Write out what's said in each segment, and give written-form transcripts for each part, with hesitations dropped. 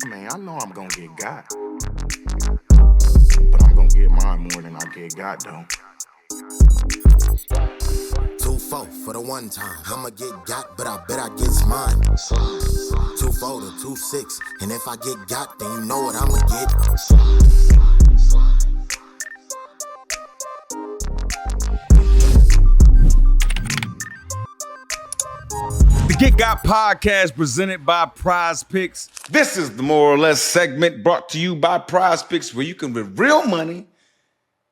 Man, I know I'm gonna get got, but I'm gonna get mine more than I get got, though. 2-4 for the one time. I'ma get got, but I bet I gets mine. 2-4 to 2-6, and if I get got, then you know what I'ma get. The Get Got podcast presented by PrizePicks. This is the more or less segment brought to you by PrizePicks, where you can win real money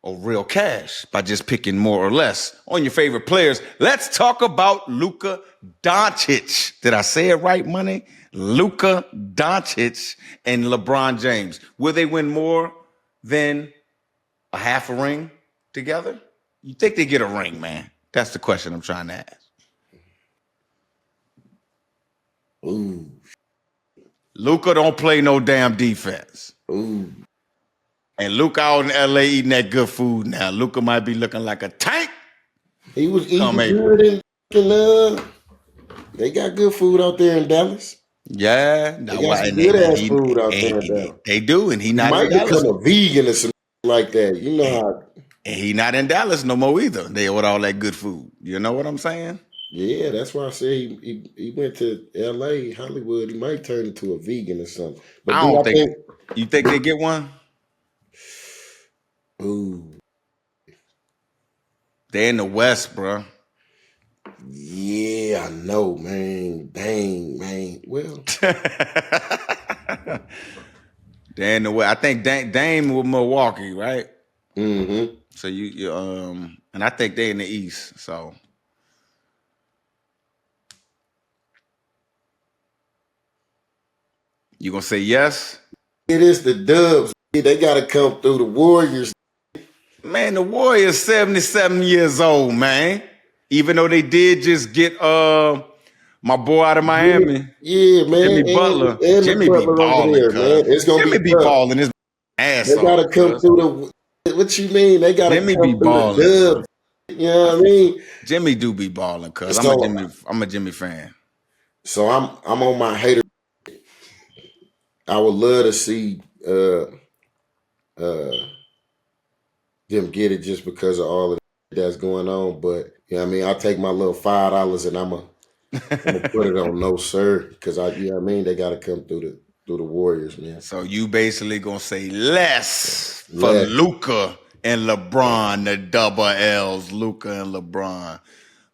or real cash by just picking more or less on your favorite players. Let's talk about Luka Doncic. Did I say it right, money? Luka Doncic and LeBron James. Will they win more than a half a ring together? You think they get a ring, man? That's the question I'm trying to ask. Ooh. Luka don't play no damn defense. Ooh. And Luka out in LA eating that good food now. Luka might be looking like a tank. He was eating good in they got good food out there in Dallas. Yeah. They got some good-ass food out there in Dallas. They do, and he not might in Dallas. become a vegan or something like that. You know how. And he not in Dallas no more either. They order all that good food. You know what I'm saying? Yeah, that's why I say he went to LA, Hollywood. He might turn into a vegan or something. But I don't think. You think they get one? Ooh. They're in the West, bro. Yeah, I know, man. Dang, man. Well. They're in the West. I think Dame with Milwaukee, right? Mm-hmm. So you and I think they're in the East, so. You gonna say yes? It is the Dubs. They got to come through the Warriors. Man, the Warriors 77 years old, man. Even though they did just get my boy out of Miami. Yeah, man. Jimmy Butler. And Jimmy be balling, man. It's gonna Jimmy be balling his ass off. They gotta come through the. What you mean? They gotta Jimmy come be through balling. the Dubs. You know what I mean? Jimmy do be balling, cuz I'm a Jimmy fan. So I'm on my hater. I would love to see them get it just because of all of that's going on. But you know what I mean, I'll take my little $5 and I'm gonna put it on no sir. Because you know what I mean, they gotta come through the Warriors, man. So you basically gonna say less for Luka and LeBron, the double L's, Luka and LeBron.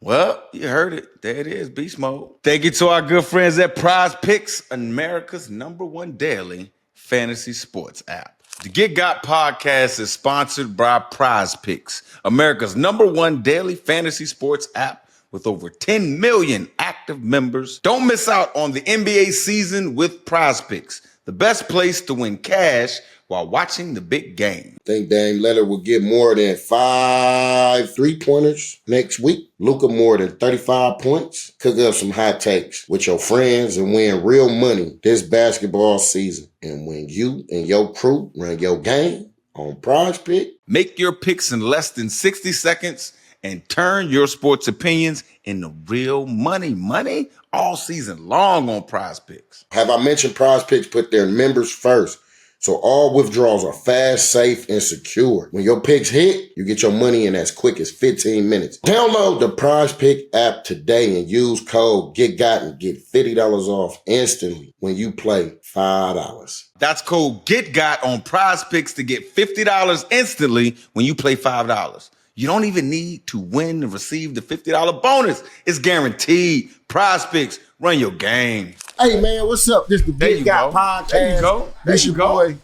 Well, you heard it. There it is, beast mode. Thank you to our good friends at PrizePicks, America's #1 daily fantasy sports app. The Get Got podcast is sponsored by PrizePicks, America's #1 daily fantasy sports app with over 10 million active members. Don't miss out on the NBA season with PrizePicks, the best place to win cash while watching the big game. I think Dame Lillard will get more than 5 3-pointers next week. Luka more than 35 points. Cook up some hot takes with your friends and win real money this basketball season. And when you and your crew run your game on PrizePicks, make your picks in less than 60 seconds and turn your sports opinions into real money. Money all season long on PrizePicks. Have I mentioned PrizePicks put their members first? So all withdrawals are fast, safe, and secure. When your picks hit, you get your money in as quick as 15 minutes. Download the PrizePicks app today and use code GetGot and get $50 off instantly when you play $5. That's code GetGot on PrizePicks to get $50 instantly when you play $5. You don't even need to win to receive the $50 bonus. It's guaranteed. PrizePicks, run your game. Hey, man, what's up? This is the Big Guy Podcast. There you go. This your boy.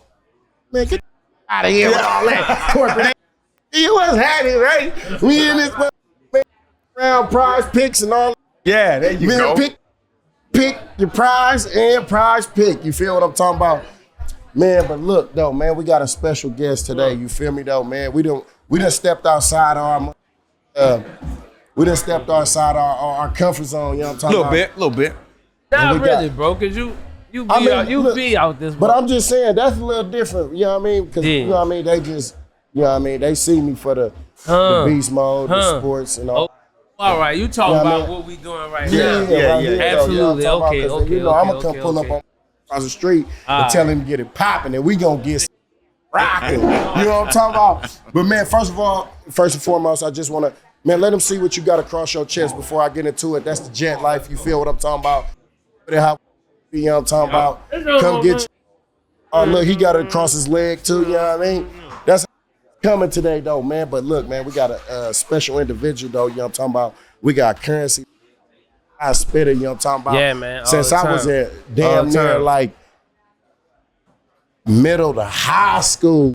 Man, get out of here with all that corporate. You was happy, right? We in this round PrizePicks and all. Yeah, there you go. Pick your prize and PrizePicks. You feel what I'm talking about? Man, but look, though, man, we got a special guest today. You feel me, though, man? We done stepped outside our comfort zone. You know what I'm talking about? Little bit. Not really, bro, because you be out this. But I'm just saying that's a little different. You know what I mean? Because you know what I mean. They just, you know what I mean. They see me for the beast mode, the sports, and all. All right, you talking about what we doing right now? Yeah, absolutely. Okay. I'm gonna come pull up on across the street and tell him to get it popping, and we gonna get rocking. You know what I'm talking about? But man, first and foremost, I just wanna, man, let them see what you got across your chest before I get into it. That's the jet life. You feel what I'm talking about? You know what I'm talking about? Come get you. Oh, look, he got it across his leg too, you know what I mean? That's coming today though, man. But look, man, we got a special individual though, you know what I'm talking about? We got Curren, I spitter, you know what I'm talking about? Yeah, man. Since I was at damn near like middle to high school,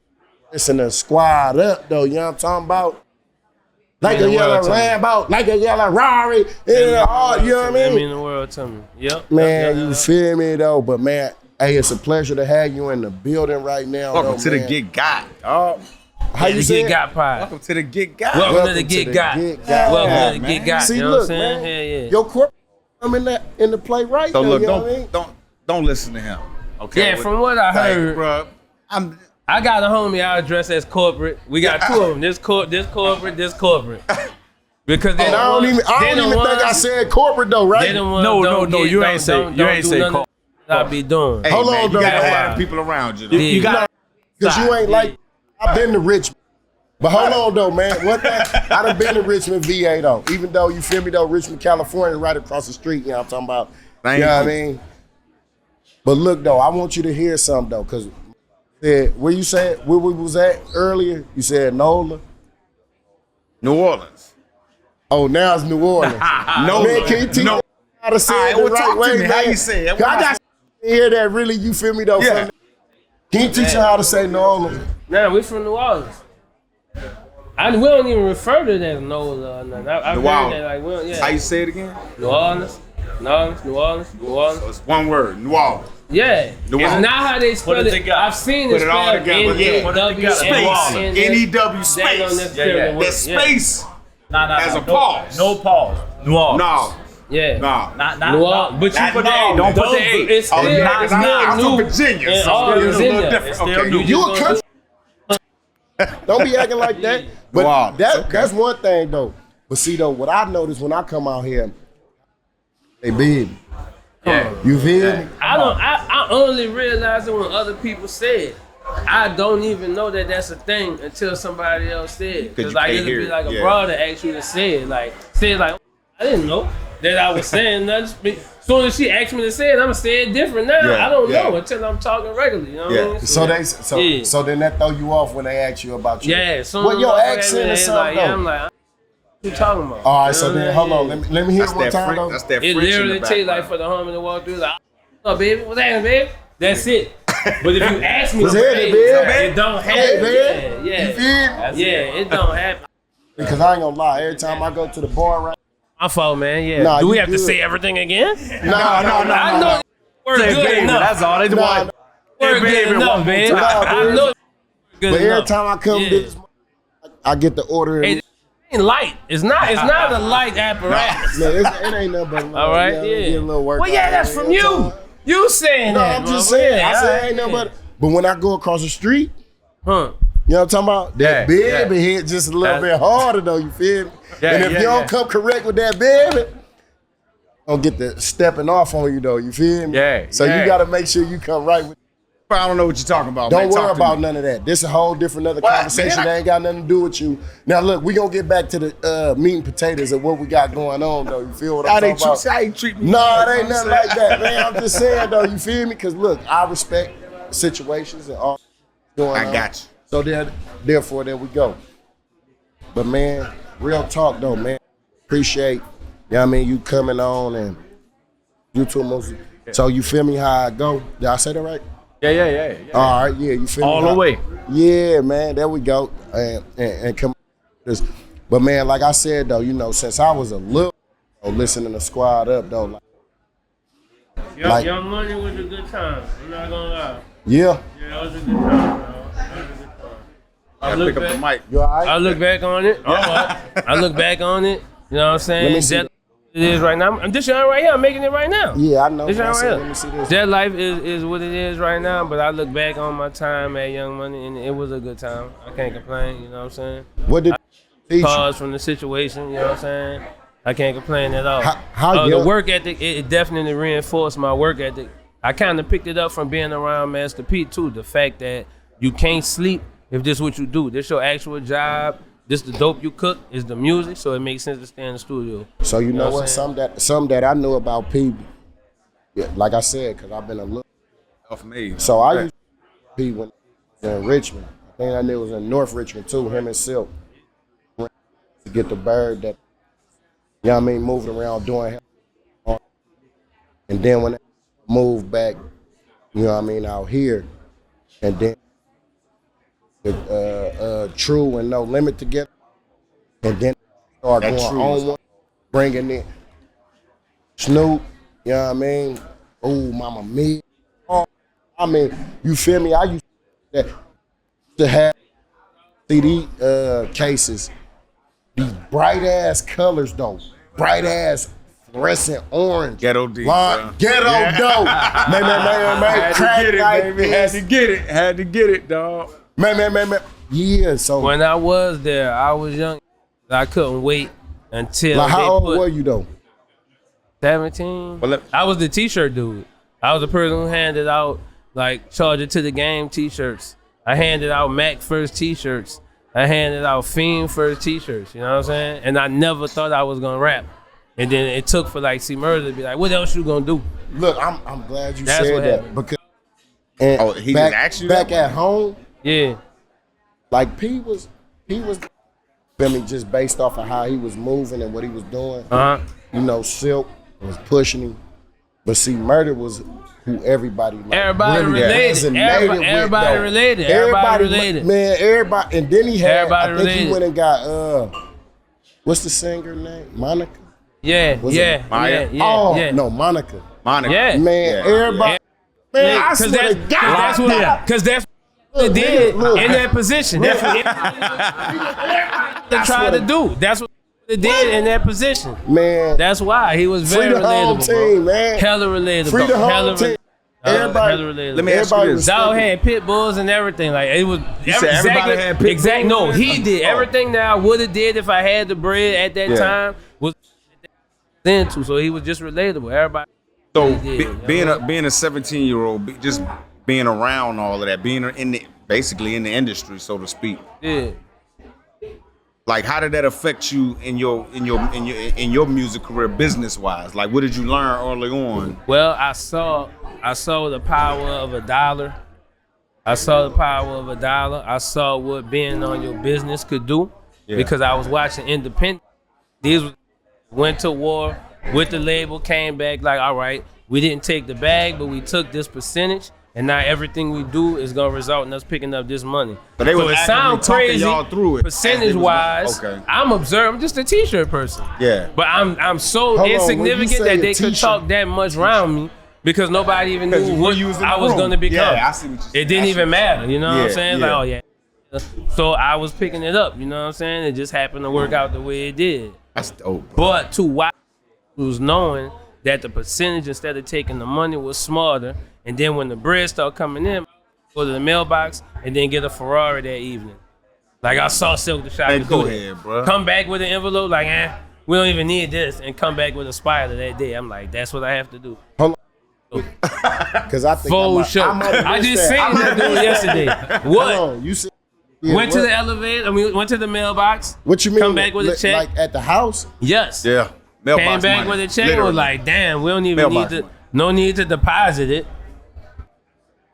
listen to squad up though, you know what I'm talking about? Like a yellow Lambo, like a yellow Rari, you know what I mean? That mean the world to me. Yep. Man, you feel me though? But man, hey, it's a pleasure to have you in the building right now. Welcome to the Get Got. Oh, how you say Get Got Pod. welcome to the Get Got. Welcome to the Get Got. Welcome to the Get Got. See, You know look, what I'm man, saying? Yeah. your corporate come in the play right So now, look, you know what I mean? don't listen to him. Okay. Yeah, from what I heard, bro, I got a homie I address as corporate. We got two of them. This corporate. Because they I don't even think I said corporate though, right? No, you ain't say corporate. I be doing. Hey, Hold man, on, you gotta though. have people around you. Though. You got Because you ain't like, I've been to Richmond. But hold on though, man. One thing, I done been to Richmond, VA though. Even though, you feel me though, Richmond, California, right across the street, you know what I'm talking about? Thank you know you. what I mean? But look though, I want you to hear something though, because where you said, where we was at earlier, you said NOLA. New Orleans. Oh, now it's New Orleans. No, Man, can you teach me how to say it the right way, man? How you say it? I got to hear that really, you feel me though? Yeah. Can you teach me how to say New Orleans? Nah, we from New Orleans. We don't even refer to that as NOLA or nothing. I've New heard Orleans. that like, well, yeah. How you say it again? New Orleans. So it's one word, New Orleans. Yeah. New It's Orleans. not how they spell it. I've seen it Put it all spelled together. Yeah. N-E-W-S. N-E-W space. That space has a pause. No pause. New Orleans. No. Yeah. No. Not New Orleans. But you not put no, the A. don't put the A. It's still, I'm new. from Virginia, And so all it's is a in little there. different. It's still Okay. new. You a country. Don't be acting like that. But Wow, that's one thing though. But see though, what I notice when I come out here, they big. Yeah. You feel me? I only realize it when other people say it. I don't even know that that's a thing until somebody else said it. 'Cause Because you like can't it'll hear be it. like a Yeah. brother ask you to say it. Like, I didn't know that I was saying nothing. As soon as she asked me to say it, I'm going to say it different now. Yeah, I don't yeah. know until I'm talking regularly. You know what I mean? So then that throw you off when they ask you about you. Yeah, soon What as your motherfucker accent ask or me, something like, though? I'm like, what you talking about? All right, You so know then what hold I on. mean? Let me hear That's it one that time French. though. That's that It French in literally the takes like background. for the homie to walk through, like, what's up, baby? What's happening, baby? That's it. But if you ask me, What's happening, baby? it don't happen. Hey, man. Yeah, You feel me? yeah, it don't happen. Because I ain't gonna lie, every time I go to the bar, right? My fault, man. Yeah. Nah, Do we you have to good. say everything again? No. I know we're good enough. That's all they want. We're good enough, man. I know good But every enough. time I come to this, I get the order. Hey, it ain't light. It's not a light apparatus. No, it ain't nothing but All right, Get a yeah. little work. Well, yeah, that's from you. You saying No, that? I'm just motherfucker. saying. Yeah, I said alright, ain't nothing yeah. but when I go across the street, Huh? you know what I'm talking about? That baby hit just a little bit harder though. You feel me? And if you don't come correct with that baby, don't get the stepping off on you though. You feel me? Yeah, So yeah. you got to make sure you come right with. I don't know what you're talking about. Don't man. worry Talk to about me. none of that. This is a whole different other What, conversation man? that ain't got nothing to do with you. Now look, we gonna get back to the meat and potatoes of what we got going on though. You feel what I'm talking about? How they treat me? No, it ain't nothing like that, man. I'm just saying though, you feel me? Because look, I respect situations and all going on. I got you. So therefore, there we go. But man, real talk though, man. Appreciate, you know what I mean, you coming on and you too much. So you feel me how I go? Did I say that right? Yeah. All right, yeah, you feel me? All the way. Yeah, man, there we go. And come this. But man, like I said though, you know, since I was a little listening to Squad Up though, like- Young Money was a good time. I'm not gonna lie. yeah. Yeah, it was a good time, bro. It was a good time. I pick up the mic. You all right? I look back on it. I look back on it. You know what I'm saying? Let me see That it is right now. I'm this young right here. I'm making it right now. Yeah, I know. This man. young So right let me see this. That life is what it is right now. But I look back on my time at Young Money, and it was a good time. I can't complain. You know what I'm saying? What did teach you? Pause from the situation. You know what I'm saying? I can't complain at all. How The young- work ethic, it definitely reinforced my work ethic I kind of picked it up from being around Master P too. The fact that you can't sleep if this what you do. This your actual job. This the dope you cook is the music, so it makes sense to stay in the studio. So you know what what? I'm Some that I knew about P, yeah, like I said, because I've been a little. Off me. So I used to P when he was in Richmond. I think I knew it was in North Richmond too. Him and Silk to get the bird that, you know what I mean, moving around doing. And then when I moved back, you know what I mean, out here, and then True and No Limit together, and then start going on one, bringing in Snoop, you know what I mean? Oh, Mama Mia. Oh, I mean, you feel me? I used to have CD cases, these bright ass colors though, bright ass fluorescent orange, Ghetto deep, ghetto dope, man, Had to get it, like baby. Had to get it, dog. Man. Yeah, so When I was there, I was young. I couldn't wait until like, they how old put were you though? 17. Well, I was the t-shirt dude. I was the person who handed out like charge it to the game t-shirts. I handed out Mac first t-shirts. I handed out Fiend first t-shirts. You know what I'm saying? And I never thought I was gonna rap. And then it took for like C Murder to be like, what else you gonna do? Look, I'm glad you That's said what that happened. because and Oh, he back, just asked you back that? at home, Yeah. like P was feel me, just based off of how he was moving and what he was doing. You know, Silk was pushing him, but see, Murder was who everybody like, Everybody really related. resonated with, Everybody though. related. Everybody related. Man, everybody, and then he had. Everybody I think he related. went and got what's the singer name? Monica. Yeah. Was it Yeah. Maya? Yeah. Oh Yeah. no, Monica. Monica. Yeah. Man, Yeah. everybody. Man, I Because swear to God. that's what they did Look. in that position. That's what they tried to do. That's what they did in that position. Man, That's why he was very free the whole relatable, team, bro. man. Hella relatable. Free the whole Hella team. Everybody, hella relatable. Let me ask you everybody this. Dog respected. had pit bulls and everything. Like it was. said everybody had pit Exactly. bulls? No, he did everything that I would have did if I had the bread at that Yeah. time. Was into. So he was just relatable. Everybody. So Yeah, being a 17-year-old, just being around all of that, being basically in the industry, so to speak. Yeah. Like, how did that affect you in your music career, business wise? Like, what did you learn early on? Well, I saw the power of a dollar. I saw the power of a dollar. I saw what being on your business could do because I was watching independent. These went to war with the label, came back like, all right, we didn't take the bag, but we took this percentage, and now everything we do is gonna result in us picking up this money. But they so was it actively sounds talking crazy, y'all through it. percentage wise. Okay. I'm just a t-shirt person. Yeah. But I'm so Hold on, when you insignificant say that a they could t-shirt- talk that much around me because nobody even Because knew you what was in I the was room. gonna become. Yeah, I see what you're saying. It didn't even matter, you know what I'm Yeah, saying? yeah. Like, oh yeah. So I was picking it up, you know what I'm saying? It just happened to work out the way it did. That's dope, bro. But to watch was knowing that the percentage instead of taking the money was smarter, and then when the bread started coming in, go to the mailbox and then get a Ferrari that evening. Like I saw Silk the Shop. Hey, do go it. ahead, bro. Come back with an envelope like, we don't even need this, and come back with a spider that day. I'm like, that's what I have to do. Because I think Full show. I just seen that dude yesterday. What? Hold on, you said yeah, Went to what- the elevator. I mean, went to the mailbox. What you mean? Come back with a check. Like at the house? Yes. Yeah. Mailbox Came back money, with a check. literally. Was like, damn, we don't even Mailbox need to. money. No need to deposit it.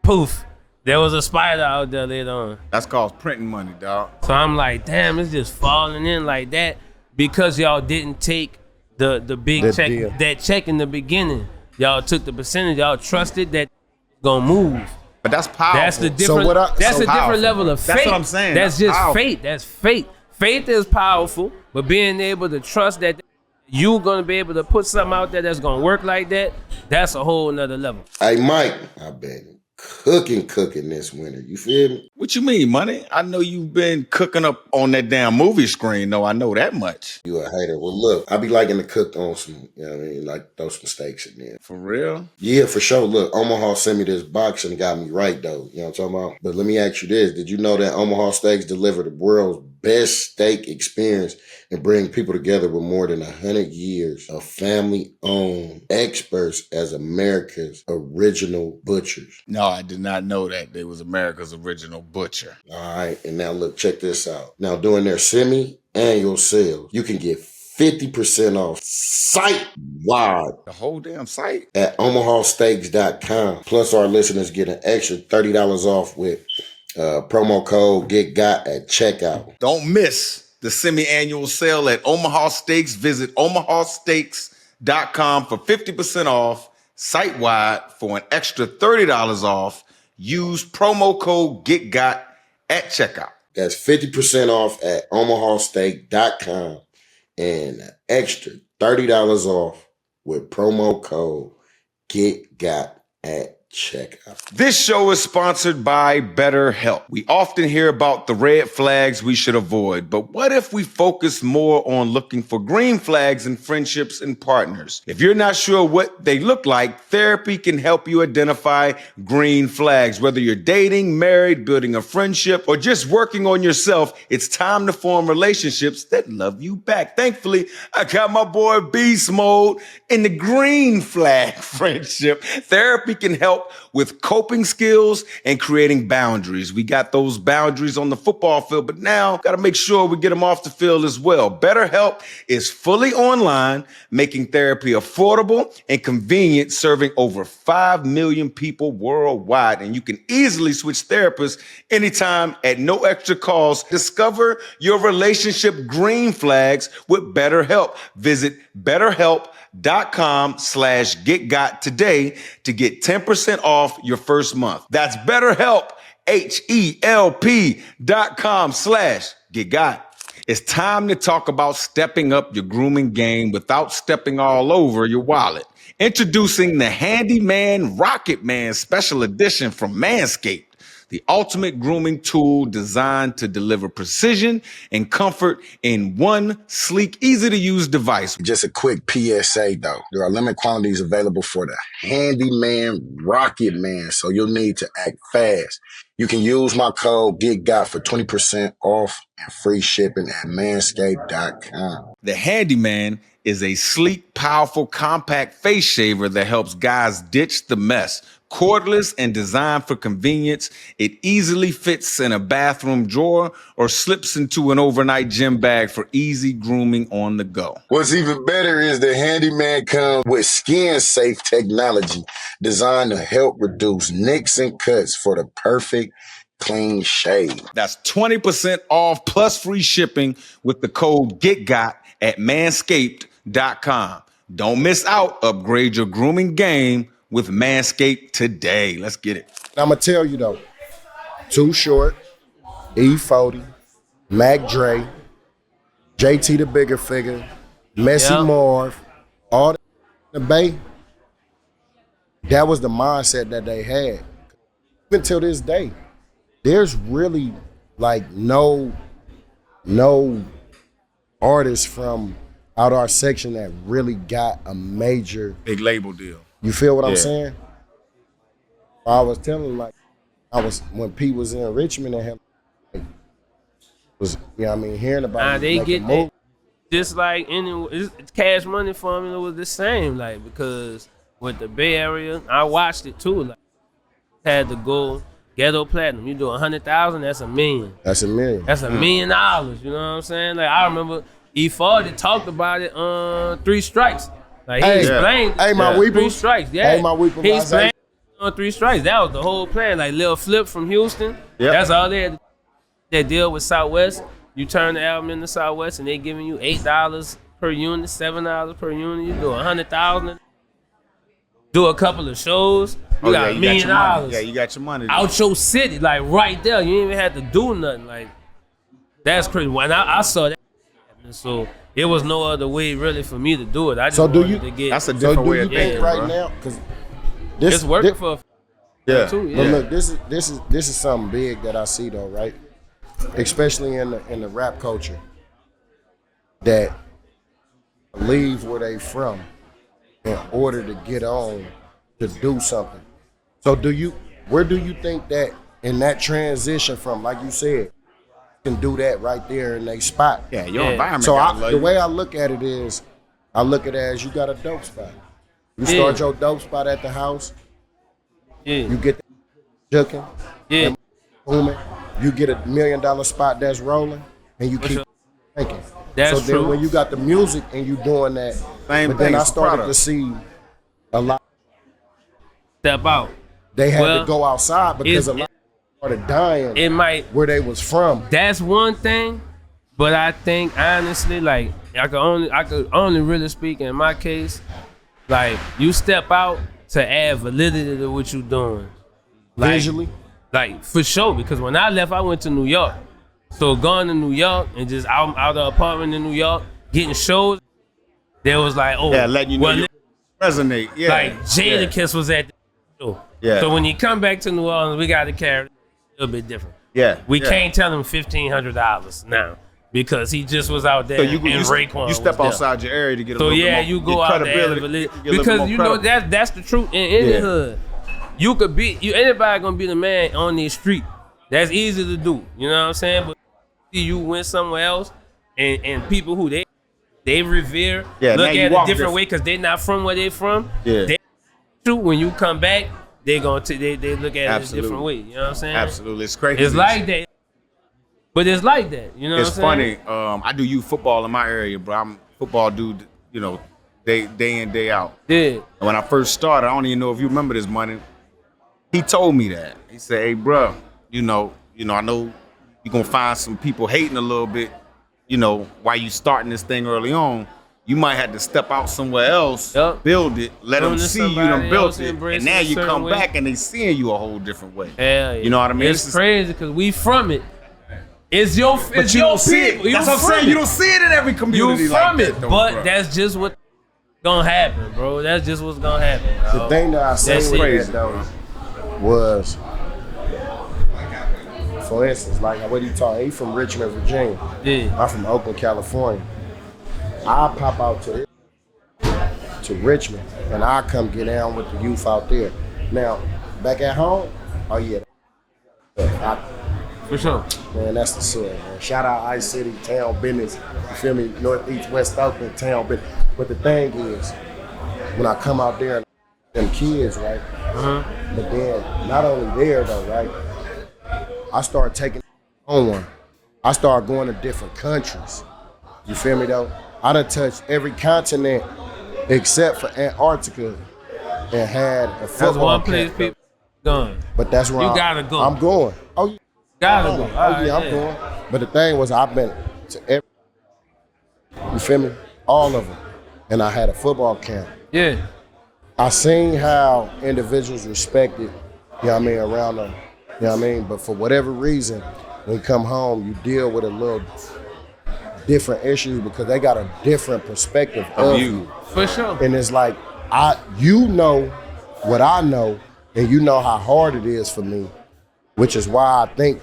Poof. There was a spider out there later on. That's called printing money, dog. So I'm like, damn, it's just falling in like that because y'all didn't take the big The check, deal. that check in the beginning. Y'all took the percentage. Y'all trusted that gonna move. But that's powerful. That's the different. what I- that's so a different powerful. level of faith. That's what I'm saying. That's That's just powerful. faith. That's faith. Faith is powerful, but being able to trust that you gonna be able to put something out there that's gonna work like that, that's a whole nother level. Hey, Mike, I've been cooking this winter. You feel me? What you mean, money? I know you've been cooking up on that damn movie screen, though. I know that much. You a hater. Well, look, I be liking to cook on some, you know what I mean? Like throw some steaks in there. For real? Yeah, for sure. Look, Omaha sent me this box and got me right, though. You know what I'm talking about? But let me ask you this. Did you know that Omaha Steaks deliver the world's best steak experience and bring people together with more than 100 years of family-owned experts as America's original butchers. No, I did not know that they was America's original butcher. All right, and now look, check this out. Now, during their semi-annual sales, you can get 50% off site-wide The whole damn site. at omahasteaks.com. Plus, our listeners get an extra $30 off with promo code GetGot at checkout. Don't miss the semi-annual sale at Omaha Steaks. Visit omahasteaks.com for 50% off site-wide for an extra $30 off. Use promo code GetGot at checkout. That's 50% off at omahasteak.com and an extra $30 off with promo code GetGot at checkout. This show is sponsored by BetterHelp. We often hear about the red flags we should avoid, but what if we focus more on looking for green flags in friendships and partners? If you're not sure what they look like, therapy can help you identify green flags. Whether you're dating, married, building a friendship, or just working on yourself, it's time to form relationships that love you back. Thankfully, I got my boy Beast Mode in the green flag friendship. Therapy can help with coping skills and creating boundaries. We got those boundaries on the football field, but now got to make sure we get them off the field as well. BetterHelp is fully online, making therapy affordable and convenient, serving over 5 million people worldwide. And you can easily switch therapists anytime at no extra cost. Discover your relationship green flags with BetterHelp. Visit BetterHelp.com/getgot today to get 10% off your first month. That's BetterHelp, HELP.com/getgot. It's time to talk about stepping up your grooming game without stepping all over your wallet. Introducing the Handyman Rocket Man Special Edition from Manscaped, the ultimate grooming tool designed to deliver precision and comfort in one sleek, easy-to-use device. Just a quick PSA though. There are limited quantities available for the Handyman Rocket Man, so you'll need to act fast. You can use my code GetGot for 20% off and free shipping at manscaped.com. The Handyman is a sleek, powerful, compact face shaver that helps guys ditch the mess. Cordless and designed for convenience, it easily fits in a bathroom drawer or slips into an overnight gym bag for easy grooming on the go. What's even better is the Handyman comes with skin-safe technology designed to help reduce nicks and cuts for the perfect clean shave. That's 20% off plus free shipping with the code GetGot at manscaped.com. Don't miss out. Upgrade your grooming game with Manscaped today. Let's get it. I'm going to tell you though, Too Short, E40, Mac Dre, JT the Bigger Figure, Messy Marv, all the Bay, that was the mindset that they had. Even till this day, there's really like no artist from out our section that really got a major big label deal. You feel what I'm saying? I was telling like when Pete was in Richmond and him was hearing about they get that. Just like it's Cash Money formula was the same, like because with the Bay Area, I watched it too. Like had to go ghetto platinum. You do 100,000, that's $1 million. That's $1 million. That's $1 million. You know what I'm saying? Like I remember E40 talked about it on 3 Strikes. Like he explained. Hey, my weeper. 3 Strikes. Yeah. Hey, my weeper. He explained on 3 Strikes. That was the whole plan. Like Lil Flip from Houston. Yep. That's all they had. That deal with Southwest. You turn the album into Southwest and they giving you $8 per unit, $7 per unit. You do 100,000. Do a couple of shows. You got $1 million. Yeah, you got your money. Out your city, like right there. You ain't even had to do nothing. Like that's crazy. When I saw that, so it was no other way really for me to do it. I just wanted to get. That's a different way of thinking, right bro. now, because it's working for. Too, But look, this is something big that I see though, right? Especially in the rap culture, that leave where they from in order to get on to do something. So where do you think that in that transition from, like you said, can do that right there in their spot. Yeah, your environment. So gotta love the you. way I look at it is, I look at it as you got a dope spot. You start your dope spot at the house. You get that juking. Yeah. Booming. You get $1 million spot that's rolling, and you keep thinking. That's so then true. when you got the music and you doing that, Same but then thing, I it's a started product. to see a lot. Step out. They had Well, to go outside because a lot started dying It might. where they was from. That's one thing, but I think honestly, like I could only really speak in my case. Like you step out to add validity to what you doing. Like, Visually? Like for sure, because when I left, I went to New York. So going to New York and just out of the apartment in New York, getting shows, there was like, oh, Yeah, letting you know you resonate. Yeah. like Jadakiss was at the show. Yeah. So when you come back to New Orleans, we got to carry it a little bit different. Yeah. We yeah. can't tell him $1,500 now because he just was out there So and Raekwon you step was there. outside your area to get a So little yeah, bit more you go out there credibility, and get a little because more you know credible. that's the truth in any Yeah. hood. You could be anybody gonna be the man on the street. That's easy to do. You know what I'm saying? But you went somewhere else and people who they revere Yeah, now look you at it a walk different different. way because they're not from where they from. Yeah. They, when you come back, they look at it a Absolutely. different way. You know what I'm saying? Absolutely, it's crazy. It's like that. But it's like that. You know It's what I'm funny. saying? I do youth football in my area, bro. I'm a football dude. You know, day in day out. Yeah. And when I first started, I don't even know if you remember this, money. He told me that. He said, "Hey, bro, I know you're gonna find some people hating a little bit. You know, while you starting this thing early on, you might have to step out somewhere else, Yup. build it, let Come them to see you somebody done else built and it, embrace and it now a you certain come way. back and they seeing you a whole different way. Hell yeah. You know what I mean? It's crazy because we from it. It's your But it's you your don't see people. it. That's You what I'm from saying. it. You don't see it in every You community from like it, that, though, but bro. that's just what gonna happen, bro. That's just what's gonna happen. The dog. thing that I say That's with crazy, that though was, for instance, like what he talking, he from Richmond, Virginia. Yeah. I'm from Oakland, California. I pop out to Richmond and I come get down with the youth out there. Now, back at home, oh yeah, For sure. man, that's the soil, man. Shout out Ice City, town business. You feel me? Northeast, West Oakland, town business. But the thing is, when I come out there and them kids, right? But then, not only there though, right? I start taking on one. I start going to different countries. You feel me though? I done touched every continent except for Antarctica and had a That's football one place camp. people going. But that's where You gotta go. I'm going. Oh, yeah. Gotta go. Oh yeah, I'm going. But the thing was, I've been to every. You feel me? All of them, and I had a football camp. Yeah. I seen how individuals respected, you know what I mean, around them. You know what I mean? But for whatever reason, when you come home, you deal with a little different issues because they got a different perspective of you. For sure. And it's like, you know what I know, and you know how hard it is for me, which is why I think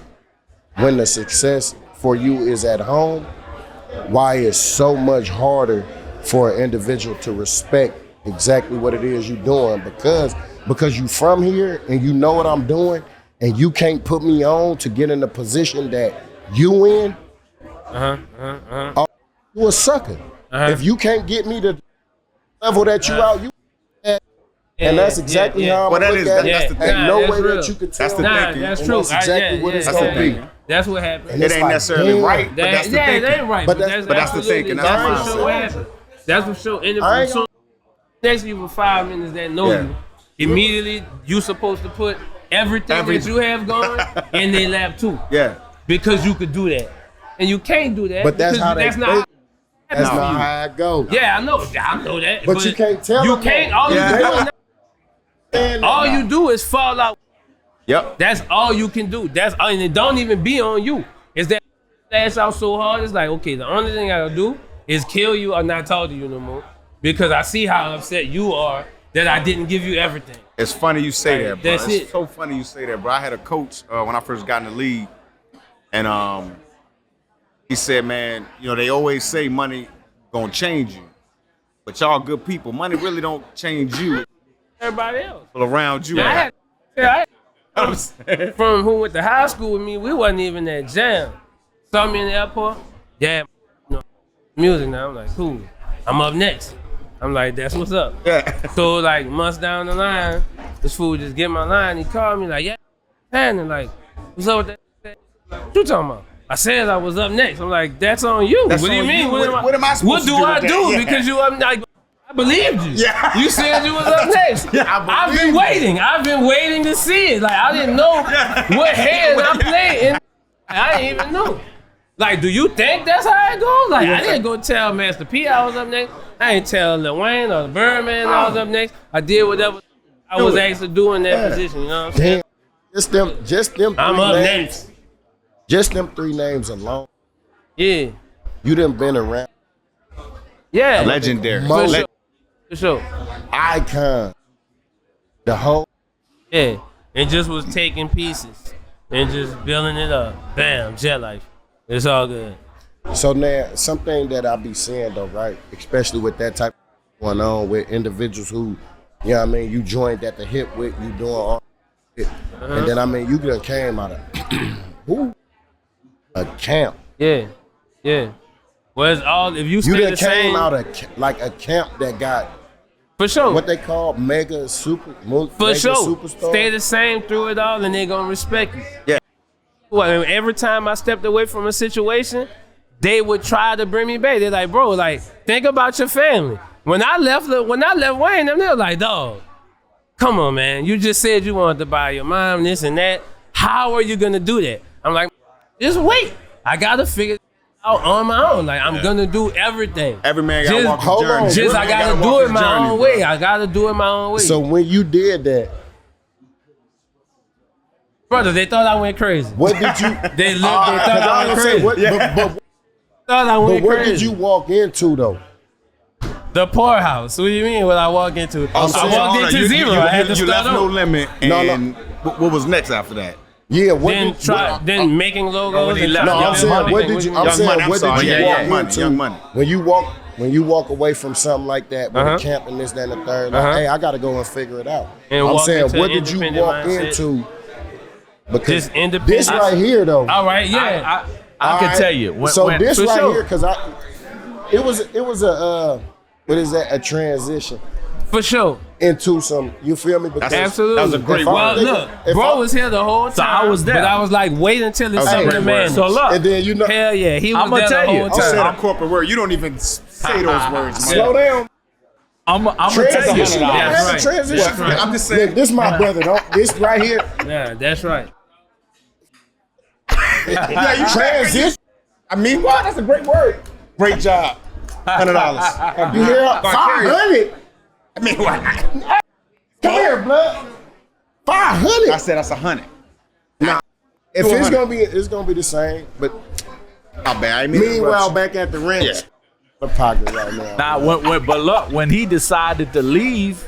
when the success for you is at home, why it's so much harder for an individual to respect exactly what it is you're doing because you from here and you know what I'm doing and you can't put me on to get in the position that you in, you a sucker. If you can't get me to the level that you out, you and that's exactly how I'm Well, that looking is- at that's it. the Ain't thing. no That's way real. that you could tell. That's the me. thinking. That's And true. that's exactly what it's gonna be. That's what happened. And It it's ain't like, necessarily damn. right, but that's the It thinking. ain't right, But but that's- that's the thinking. That's That's what for I'm sure saying. happened. That's for sure. And I ain't if someone next to you for 5 minutes that know Yeah. you, immediately you supposed to put everything that you have going in their lap too. Yeah. Because you could do that. And you can't do that. But that's because how they that's think. not That's happens not for you. how it goes. Yeah, I know that. But you can't tell You them can't. that. All Yeah. you do is And all you do is fall out. Yep. That's all you can do. And it don't even be on you. Is that lash out so hard? It's like, okay, the only thing I gotta do is kill you or not talk to you no more. Because I see how upset you are that I didn't give you everything. It's funny you say that, bro. That's It's it. so funny you say that, bro. I had a coach when I first got in the league, and he said, man, you know, they always say money gonna change you, but y'all good people. Money really don't change you. Everybody else. People around you. I had from who went to high school with me, we wasn't even that jam. Saw me in the airport. Yeah, music now. I'm like, cool. I'm up next. I'm like, that's what's up. Yeah. So like months down the line, this fool just get my line. He called me like, yeah, and like, what's up with that? What you talking about? I said I was up next. I'm like, that's on you. That's what do you on mean? you. What am I supposed to do? What do I do? Yeah. Because you up like. I believed you. Yeah. You said you was up next. I've been waiting. I've been waiting to see it. Like I didn't know what hand I played, and I didn't even know. Like, do you think that's how it goes? Like, I didn't go tell Master P I was up next. I ain't tell Lil Wayne or the Birdman I was up next. I did whatever I was asked to do in that position. You know what I'm saying? Damn. Just them three I'm up names. next. Just them 3 names alone. Yeah. You done been around. Yeah. Legendary. For sure. Icon. The whole. Yeah. It just was taking pieces and just building it up. Bam. Jet life. It's all good. So now, something that I be seeing though, right? Especially with that type of going on with individuals who, you know what I mean, you joined at the hip with, you doing all it. And then, I mean, you done came out of a camp. Yeah. Yeah. Well, it's all, if you You stay done the came same. out of like a camp that got For sure. what they call mega For mega sure. superstar. Stay the same through it all and they gonna respect you. Yeah. Well, every time I stepped away from a situation, they would try to bring me back. They're like, bro, like, think about your family. When I left Wayne, they were like, dog, come on, man. You just said you wanted to buy your mom this and that. How are you gonna do that? I'm like, just wait. I gotta figure it out on my own. Like, I'm gonna do everything. Every man got to walk hold his journey. on. Just I Every man gotta walk do it his my journey, own bro. way. I gotta do it my own way. So when you did that, brother, they thought I went crazy. what did you? They thought I went crazy. Thought I But went what crazy. did you walk into though? The poorhouse. What do you mean? What I walk into? I'm I saying- walked into You- zero. You, I had to you start left no over. limit. No, And what was next after that? Yeah, what Then did try. Then making logos. when he and left, No, trying to I'm get saying, money. what did you? I'm Young saying, Money, I'm what sorry. did you Yeah, walk Young Money, into Young Money. when you walk away from something like that with a camp and this, that, and the third? Like, hey, I got to go and figure it out. And I'm walk saying, into what an did you independent walk mindset. into? Because Just independent. this right here, though. All right, yeah. I All can right? tell you. So this for right sure. here, because it was a what is that? A transition For sure. into some. You feel me? Because Absolutely. That was a great If I- Well, word. look, if bro I- was here the whole time. I was there. But I was like, wait until it's That was a something great to word. manage. So look, And then you know, Hell yeah, he was I'ma there tell the you. whole I'm time. saying- A corporate word. You don't even say those words, man. slow down. I'm gonna tell you. Transition. Yeah, That's right. a transition. That's right. I'm just saying. Look, this my brother. Don't this right here. Yeah, that's right. Yeah, you Transition. I mean, what? That's a great word. Great job. $100. You hear? 500. I mean, what? Come here, blood. 500. I said that's 100. If it's gonna be the same. But Not bad. I mean, meanwhile, back at the ranch, Yeah. the pocket right now. Now, but look, when he decided to leave,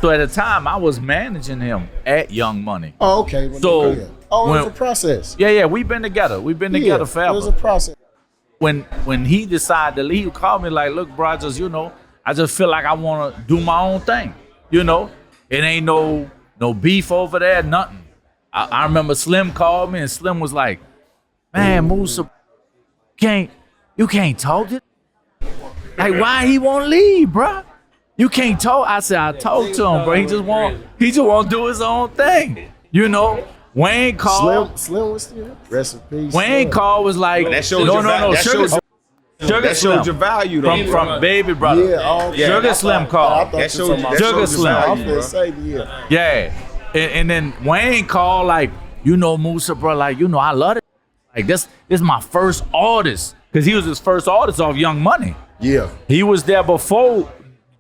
so at the time I was managing him at Young Money. Oh, okay. Well, So, yeah. Oh, it was when- a process. Yeah, we've been together. We've been together It forever. was a process. When he decided to leave, he called me like, look, bro, I just feel like I want to do my own thing. You know, it ain't no beef over there, nothing. I remember Slim called me and Slim was like, man, Musa, you can't talk to like why he won't leave, bro? You can't talk. I said I talked to him, bro. He just want to do his own thing. You know, Wayne called. Slim was still. Rest in peace. Wayne Slim. called was like, That shows no, your no, that Sugar shows, Sugar that Slim shows your value, though. from Baby Brother. Yeah, all Sugar Slim called. That shows Sugar your Slim. I'm value, gonna bro. say yeah. Yeah. And then Wayne called like, Musa, bro, like, I love it. Like, this is my first artist. Because he was his first artist off Young Money. Yeah. He was there before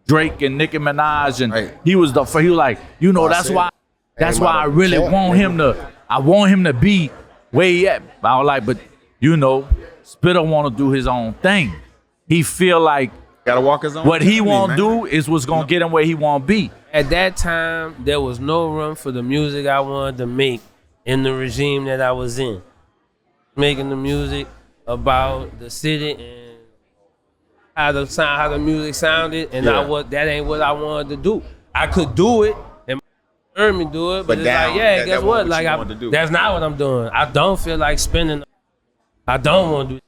Drake and Nicki Minaj. And Right. he was that's why I really want him to be where he at. I was like, but, Spitter want to do his own thing. He feel like Gotta walk his own. what he journey, want man. to do is what's going to get him where he want to be. At that time, there was no room for the music I wanted to make in the regime that I was in. Making the music about the city and how the music sounded, and that ain't what I wanted to do. I could do it, and heard me do it, but it's down, like, yeah, that guess wasn't what? what Like, you wanted to do. that's not what I'm doing. I don't feel like spending I don't want to do.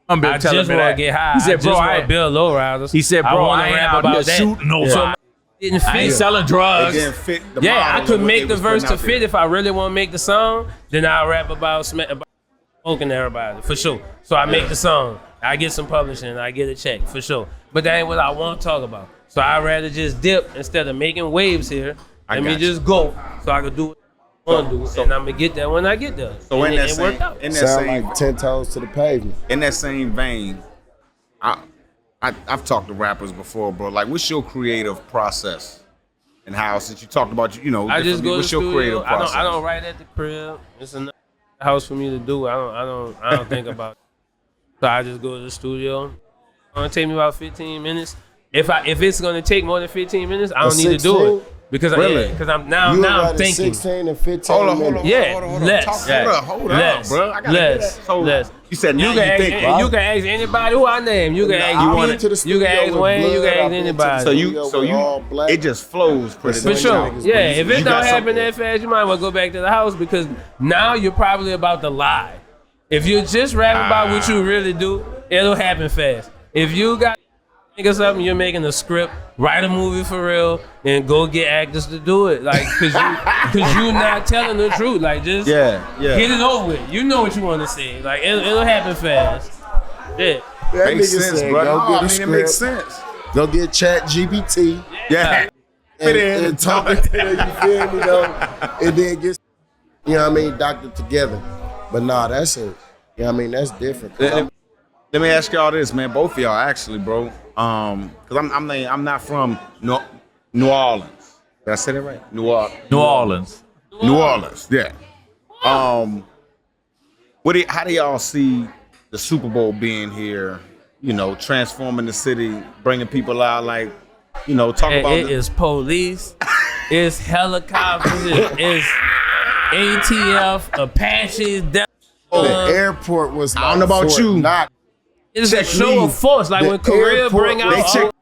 I'm been I telling just me want to that. get high. He said, I bro, just I want to build low riders. He said, bro, I ain't rap out about here that. shooting nobody. So didn't I ain't fit. selling drugs. It didn't fit the Yeah, model I of could what make they the was verse putting to out fit there. if I really want to make the song. Then I'll rap about smoking to everybody for sure. So I make the song. I get some publishing. I get a check for sure. But that ain't what I want to talk about. So I'd rather just dip instead of making waves here. Let me just go so I can do what I want to do. And I'm gonna get there when I get there. So and in that it worked same, out. in that Sound same, like 10 toes to the pavement. in that same vein, I've talked to rappers before, bro. Like, what's your creative process? And how, since you talked about, I just go to what's the your studio. creative process? I don't write at the crib. It's another house for me to do. I don't think about it. So I just go to the studio. It's gonna take me about 15 minutes. If it's gonna take more than 15 minutes, I don't need to do it. Because I'm now thinking. 16 and 15 Hold on. minutes. Yeah, hold on. less. Hold Less. on, bro. I gotta get that. So, Less. You said now You can, you think. you can ask anybody who I name. You can ask I me. went to the You studio can ask with Wayne. You blood. can I've ask been to the anybody. So you, all black. it just flows pretty For much. sure. niggas, Yeah, but if you it got don't happen something. that fast, you might well go back to the house because now you're probably about to lie. If you just rap about what you really do, it'll happen fast. If you got think of something, you're making a script, write a movie for real, and go get actors to do it. Like, cause you're not telling the truth. Like, just Yeah. get it over with. You know what you want to say. Like, it'll happen fast. Yeah. That Makes nigga sense, said, bro. go No, get I a mean, script, it makes sense. go get Chat GPT Yeah. and talk it to them, you feel me, though? And then get, you know what I mean, doctored together. But nah, that's it. You know what I mean? That's different. Let me ask y'all this, man. Both of y'all, actually, bro. Cause I'm not from New Orleans. Did I say that right? New Orleans. Yeah. How do y'all see the Super Bowl being here? You know, transforming the city, bringing people out. Like, you know, talk about It is police. It's helicopters. It's ATF, Apaches. The airport was I don't know about you. It's a Check show me. of force. Like The when Korea airport, bring out. They check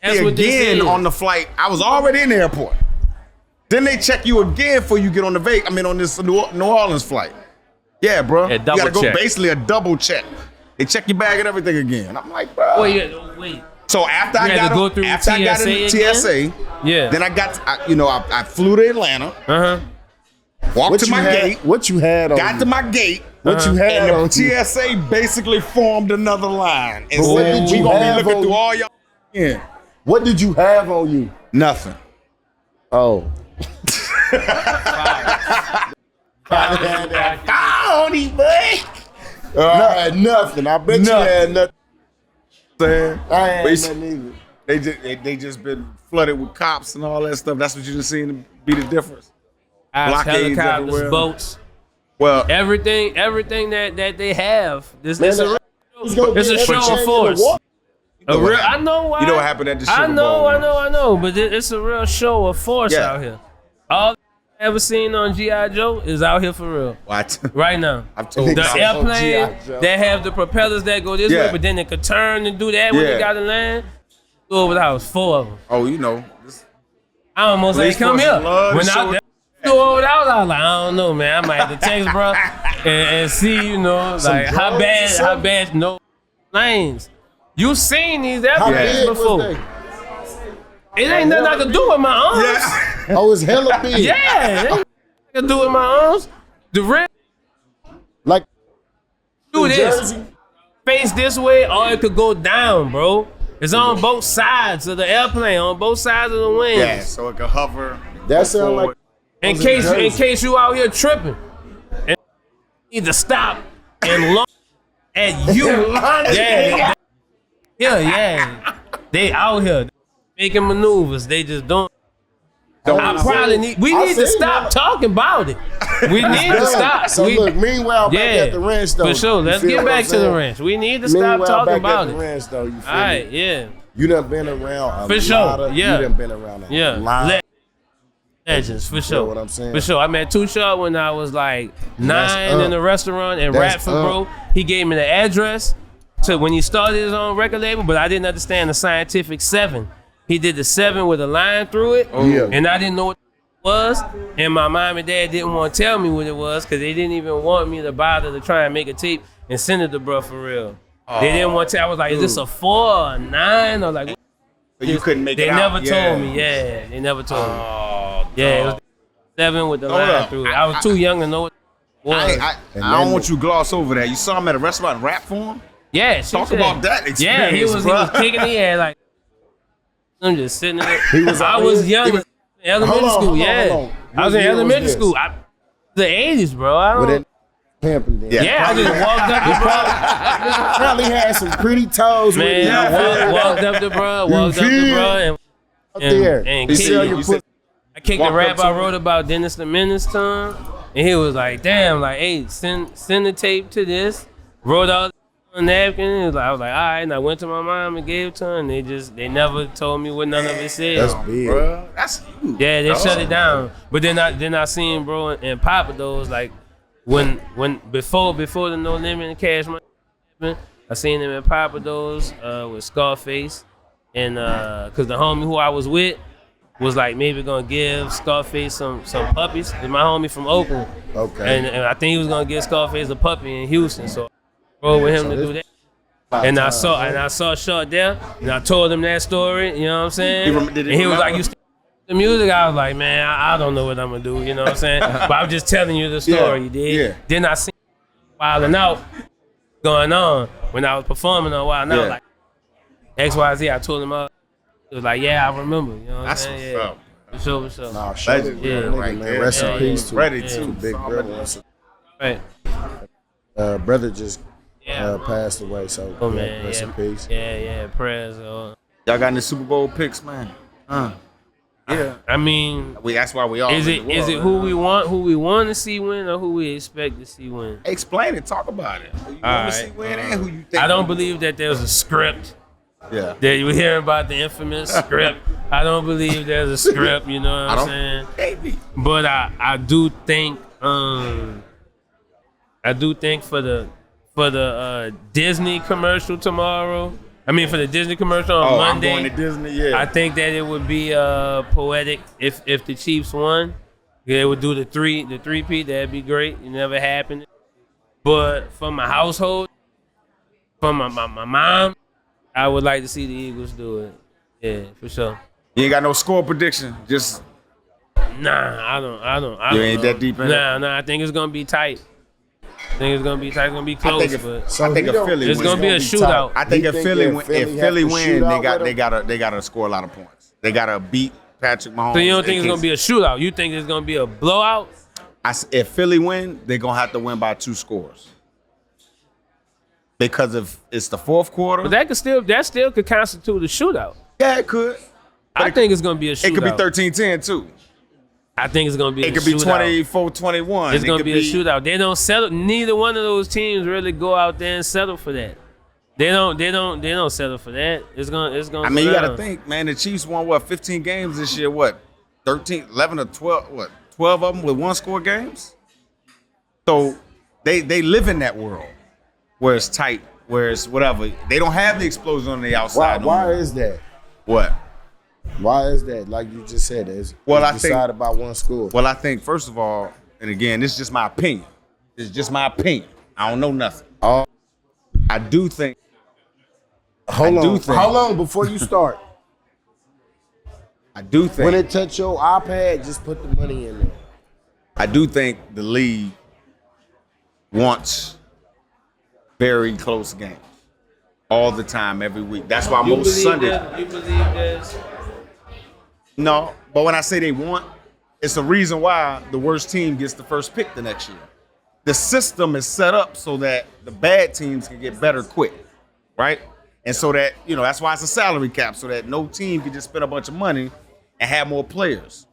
That's me what this again is. on the flight. I was already in the airport. Then they check you again before you get on on this New Orleans flight. Yeah, bro. Yeah, you gotta double go check. basically a double check. They check your bag and everything again. I'm like, bro. Wait. So after I You had got to go on, through after I got in TSA TSA, Yeah. then I flew to Atlanta, walked What to you my had? gate, What you had on got you? to my gate. What you had And on the you? TSA basically formed another line and But what said, did we you gonna have be looking on through you? all y'all. Yeah, What did you have on you? nothing. Oh. I had nothing. I bet you had nothing. Saying, I had But nothing either. they just been flooded with cops and all that stuff. That's what you just seen to be the difference. Blockades Helicopters, everywhere. boats, Well, everything that they have. This is a It's gonna It's be a show everything of in the force. water. A real, I know why. You know what happened at the Super I know, Bowl. I know. But it's a real show of force Yeah. out here. All I ever seen on G.I. Joe is out here for real. what? Right now. I've told The you. Niggas airplane G.I. Joe. that have the propellers that go this Yeah. way, but then they could turn and do that when Yeah. they got to land. Go over the house, 4 of them. Oh, you know. I almost Police ain't come forces here. love to When show I go over the house, I was like, I don't know, man. I might have to text, bro, and see, you know, like how drones or something? bad, no planes. You seen these How airplanes big was before? they? It ain't nothing I can do with my arms. Yeah. Oh, it's hella big. Yeah, it ain't nothing I can do with my arms. The rim Like do New this. Jersey. Face this way, or it could go down, bro. It's on both sides of the airplane, on both sides of the wings. Yeah, so it could hover. That sound like In was in case you out here tripping, and need to stop and launch at you. Yeah. They out here making maneuvers. They just don't. I probably need. We I need to seen stop that. talking about it. We need to stop. So We- look, meanwhile, back at the ranch though. for sure. you Let's feel get what back I'm to the saying? ranch. We need to stop Meanwhile, talking back about at the it. ranch though. You feel All right, me? yeah. You done been around For sure, lot of, yeah. You done been around a Yeah, lot. legends for You sure. know what I'm saying? For sure. I met Too Short when I was like 9 in up. the restaurant and That's rap for up. bro. He gave me the address to when he started his own record label, but I didn't understand the scientific 7. He did the 7 with a line through it, Yeah. and I didn't know what it was, and my mom and dad didn't want to tell me what it was because they didn't even want me to bother to try and make a tape and send it to bro for real. They didn't want to. I was like, is this a 4 or a 9? Or like, So you couldn't make it they out. never told me. Yeah, they never told me. Yeah, it was 7 with the line up. through it. I was too young to know what it was. I don't want you to gloss over that. You saw him at a restaurant and rap for him? Yeah, Talk about that experience, Yeah, he was kicking the air like I'm just sitting there. I was young. Elementary school, hold yeah. on. I was in elementary school. The 80s, bro. I don't. Pimping then. Yeah, I just walked up to bro. Probably had some pretty toes with it. Man, walked up to bro, and there. and You kicked sell it. your pussy. I kicked the walked rap up to I him. wrote about Dennis the Menace time, and he was like, "Damn, like, hey, send the tape to this." Wrote out on a napkin. I was like, all right, and I went to my mom and gave it to her, and they never told me what none of it said. That's big. Bro, that's huge. Yeah, they shut it down. But then I seen bro and Papa those like when before the No Limit and Cash Money happened, I seen them in Papa those with Scarface and cause the homie who I was with was like maybe gonna give Scarface some puppies. And my homie from Oakland. Okay. And I think he was gonna give Scarface a puppy in Houston. So I rode with him to do that. And I saw Short there, and I told him that story. You know what I'm saying? And he was like, "You still the music?" I was like, "Man, I don't know what I'm gonna do." You know what I'm saying? But I'm just telling you the story. You did. Yeah. Then I seen Wildin' Out going on when I was performing on Wildin' Out, like XYZ. I told him up. It was like, "Yeah, I remember." You know what I'm saying? what's up. For sure. Nah, show Legend, it, yeah, nigga, right man. there. Rest Yeah, in peace to Ready Yeah. too. Big brother. Right. Brother just Yeah. passed away, so Oh man. rest in peace. Yeah. Prayers. Y'all got any Super Bowl picks, man? Yeah. I mean, That's why we all is in it the world, who man. we want to see win, or who we expect to see win? Explain it. Talk about it. Who you All want to see right. win and who you think? I don't believe that there's a script. Yeah. That you hear about the infamous script. I don't believe there's a script. You know what I'm saying? Maybe. But I do think for the Disney commercial tomorrow. I mean for the Disney commercial on Monday. I'm going to Disney. Yeah. I think that it would be poetic if the Chiefs won. They would do the three-peat. That'd be great. It never happened. But for my household, for my mom, I would like to see the Eagles do it. Yeah, for sure. You ain't got no score prediction. Just Nah, I don't You ain't know. that deep in it? Nah, I think it's gonna be tight. I think it's gonna be tight. It's gonna be close, I think but So I think he if don't- Philly it's wins, gonna be a shootout. I think He if think Philly that win, Philly if have Philly to win, shoot out they with gotta score a lot of points. They gotta beat Patrick Mahomes. So you don't think it's gonna be a shootout? You think it's gonna be a blowout? If Philly win, they're gonna have to win by 2 scores. Because if it's the fourth quarter, But that still could constitute a shootout. yeah, it could. I think it's gonna be a shootout. It could be 13-10 too. I think it's gonna be. It could be 24-21. It's gonna It could be a shootout. They don't settle. Neither one of those teams really go out there and settle for that. They don't settle for that. It's gonna. I mean, go you got to down. think, man. The Chiefs won 15 games this year. 13, 11 or 12? 12 of them with 1-score games. So they live in that world where it's tight, where it's whatever. They don't have the explosion on the outside. no Why more. is that? What? Why is that? Like you just said, it's I decided think by one school. Well, I think first of all, and again, this is just my opinion. It's just my opinion. I don't know nothing. I do think. Hold do on, think- hold on before you start. I do think. When it touch your iPad, just put the money in there. I do think the league wants very close games all the time, every week. That's why You most believe Sundays. that? You believe that? No, but when I say they want, it's the reason why the worst team gets the first pick the next year. The system is set up so that the bad teams can get better quick, right? And so that, that's why it's a salary cap, so that no team can just spend a bunch of money and have more players.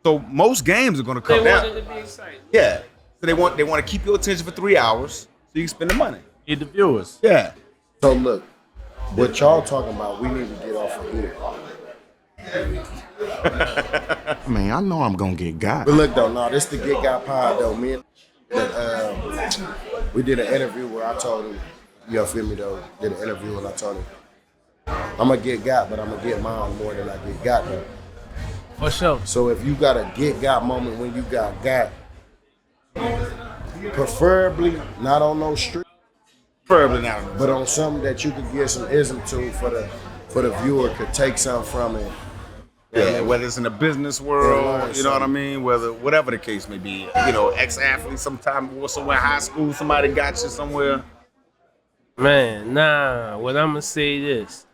So most games are going to They come want down. it to be exciting. Yeah. So they want to keep your attention for 3 hours so you can spend the money. Get the viewers. Yeah. So look, what y'all talking about, we need to get off of here. Man, I know I'm gonna get got. But look though, this the Get Got Pod though. Me and we did an interview where I told him, you feel me though, did an interview and I told him, I'm gonna get got, but I'm gonna get mine more than I get got though. For sure. So if you got a got moment when you got, preferably not on no street, Preferably not. but on something that you could get some ism to for the viewer could take something from it. Yeah, whether it's in the business world, you know what I mean? Whatever the case may be. You know, ex-athlete, sometime somewhere in high school, somebody got you somewhere. Man, nah. What I'm gonna say this.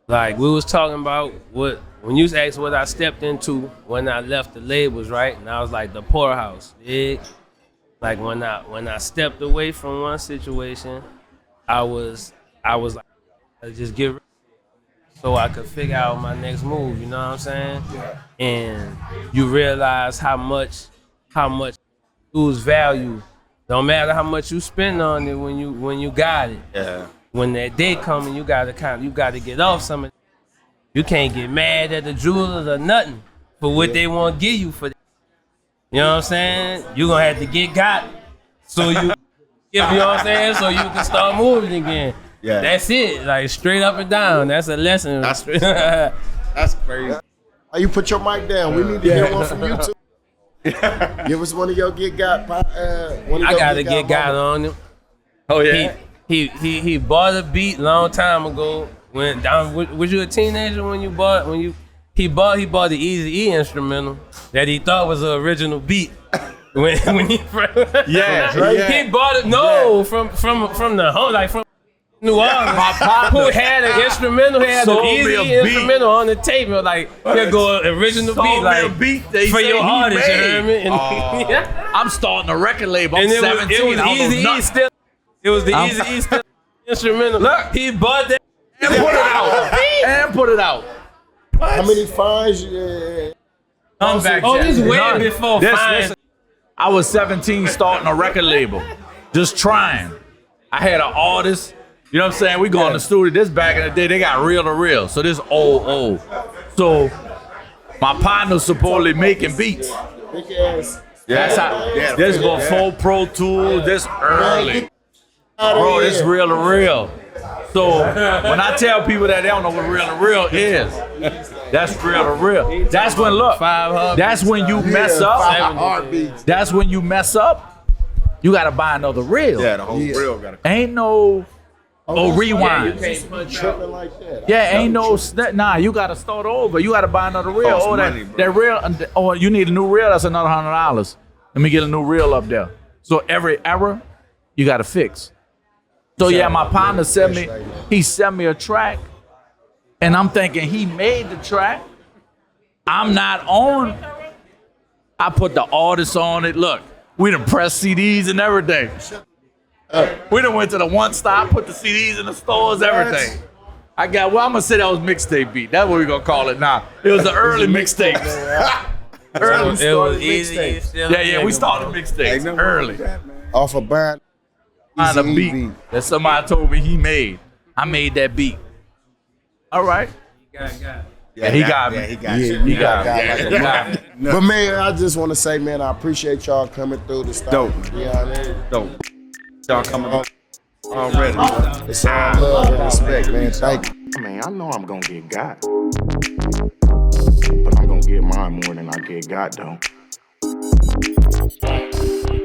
Like we was talking about when you asked what I stepped into when I left the labels, right? And I was like the poorhouse. Big. Like when I stepped away from one situation, I was like, I just get rid so I could figure out my next move, you know what I'm saying? Yeah. And you realize how much lose value. Don't matter how much you spend on it when you got it. Yeah. When that day coming, you gotta get off some of it. You can't get mad at the jewelers or nothing for what they want to give you for that. You know what I'm saying? You gonna have to get got so you you know what I'm saying? So you can start moving again. Yeah. That's it. Like straight up and down. That's a lesson. That's crazy. Oh, you put your mic down. We need to hear one from you too. Give us one of your get got. I gotta get got on him. Oh yeah. He bought a beat long time ago. When was you a teenager when he bought the Eazy-E instrumental that he thought was the original beat. when he he bought it from the home, like from New Orleans, who had an instrumental, had an Eazy-E instrumental on the tape, like here go an original beat, like beat for your artist, you heard me? And, I'm starting a record label. I'm and 17. It was Eazy-E still. It was the Eazy-E still instrumental. Look, he bought that and put it out. And put it out. How many fines? This way before fines. I was 17 starting a record label, just trying. I had an artist. You know what I'm saying? We go in the studio. This back in the day, they got reel to reel. So this old. So my partner's supposedly making beats. That's how. This before Pro Tools. This early. Bro, this real to real. So when I tell people that they don't know what real to real is, that's real to real. That's when that's when you mess up. That's when you mess up. You gotta buy another reel. Yeah, the whole reel gotta. Ain't no rewind. Ain't no nah. You gotta start over. You gotta buy another reel. That reel, or you need a new reel. That's another $100. Let me get a new reel up there. So every error, you gotta fix. So yeah, my partner sent me a track, and I'm thinking he made the track. I'm not on. I put the artist on it. Look, we done pressed CDs and everything. We done went to the one stop, put the CDs in the stores, everything. I'm gonna say that was mixtape beat. That's what we're gonna call it now. It was the early mixtapes. It was easy. Yeah, we started mixtapes early. Off a band. On a beat that somebody told me he made. I made that beat. All right. He got me. He got me. But man, I just want to say, man, I appreciate y'all coming through the stuff. Dope. You know what I mean? Dope. Y'all coming up already. It's all love and respect, man. Thank you. I mean, I know I'm gonna get got, but I'm gonna get mine more than I get got, though.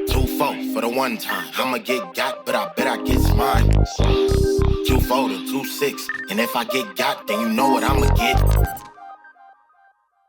2-4 for the one time. I'ma get got, but I bet I get mine. 2-4 to 2-6, and if I get got, then you know what I'ma get.